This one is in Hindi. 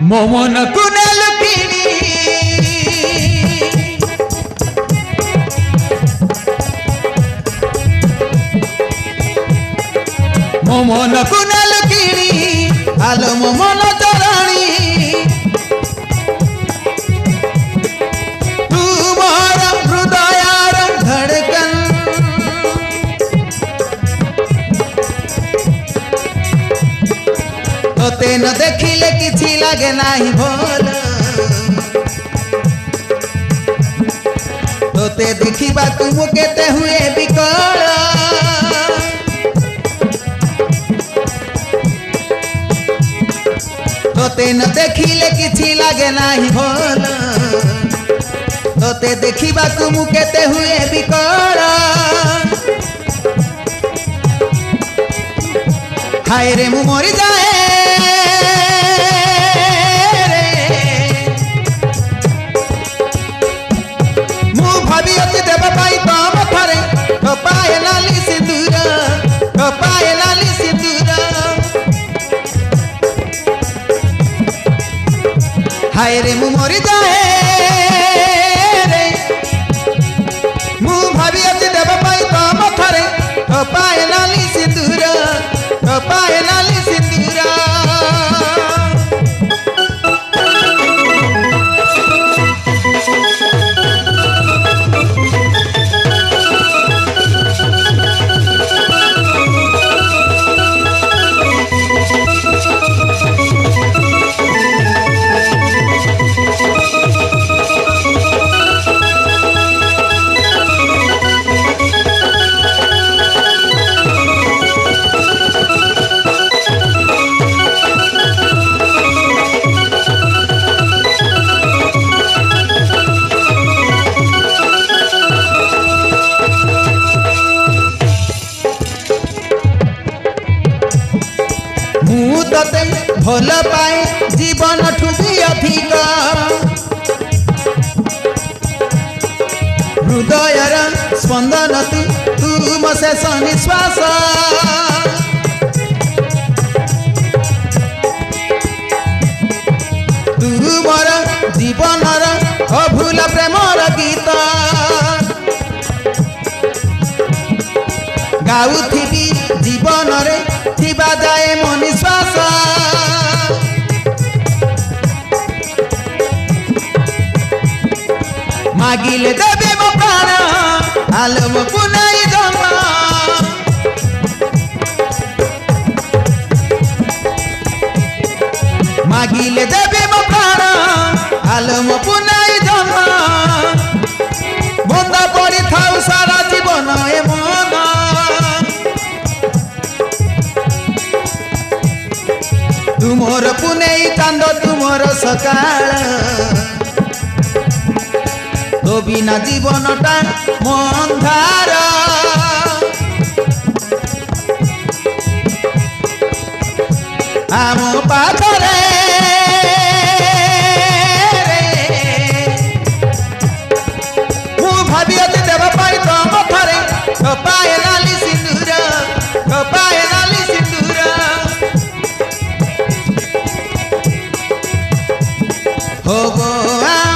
ମୋ ମନକୁ ନେଲୁ କିଣି ମୋ ମନକୁ ନେଲୁ କିଣି ଆଲୋ ମୋ ମନ ଚରାଣି ତୁ ମୋର ହୃଦୟର ଧଡ଼କନ तोते न देखिले किछि लागे नाही भल तोते देखिबा तुम केते हुए विकल तोते न देखिले किछि लागे नाही भल तोते देखिबा तुम केते हुए विकल हाय रे मु मरि जाए हाय रे मु मरि जाए रे मु भाभी अच्छे देव पाई तम थरे पाए नाली सिंदूर पाए नाली सिंदूर तोते भल पाए जीवन ठू भी अधिक हृदयर स्पंदन तुम शेष निश्वास तुमर जीवनर अभूला प्रेमर गीत गाउथिबी जीवन रे थिबा जाए मो निश्वास मागिले देबे मो प्राण आलो मो पुनाई जन्म मागिले देबे मो प्राण आलो मो पुनाई जन्म बंदा पड़ी थाउ सारा जीवन ए मन तुमर पुनेई चांद तुमर सकाळ तो बिना जीवनटा मंधार आम पाखरे मु भाभी अच्छे देव पाई तम थरे पाए नाली सिंदूर पाए नाली सिंदूर हो गो